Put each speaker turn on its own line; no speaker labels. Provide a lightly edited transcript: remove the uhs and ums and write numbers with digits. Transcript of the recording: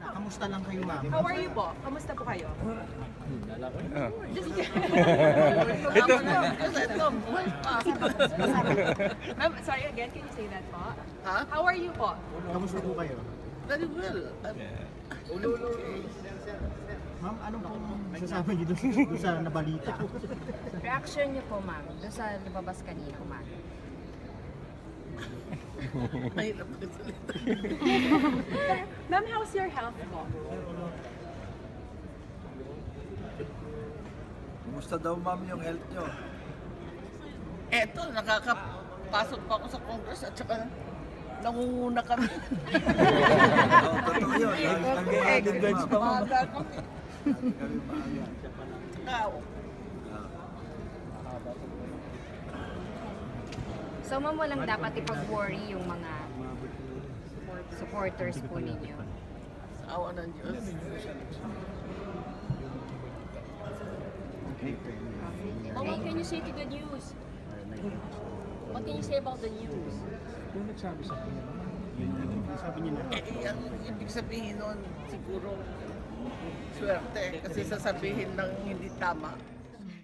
Kamusta lang kayo, ma'am?
How are you po? Kamusta po kayo? Just
Ito.
Ma'am, sorry again, can you say that po?
Huh?
How are you po?
Kamusta po kayo?
Very well.
Ma'am, anong pong sasabi niyo doon sa nabalita?
Reaction niyo po, ma'am, doon sa lumabas kanina umaga.
Mahirap magsalita.
Ma'am, how's your health po?
Kumusta daw ma'am yung health nyo?
Eto, nakakapasok pa ako sa Congress at saka nangunguna kami.
Oo, totoo yun. Nag-advance pa ma'am.
Maaga kami.
Kami maaga.
Tao.
So, ma'am, walang dapat ipag-worry yung mga supporters po ninyo.
Sa awa ng Diyos.
But what can you say to the news? What can you say about the news?
Sabi niyo na.
Ang ibig sabihin nun, siguro, swerte. Kasi sasabihin ng hindi tama.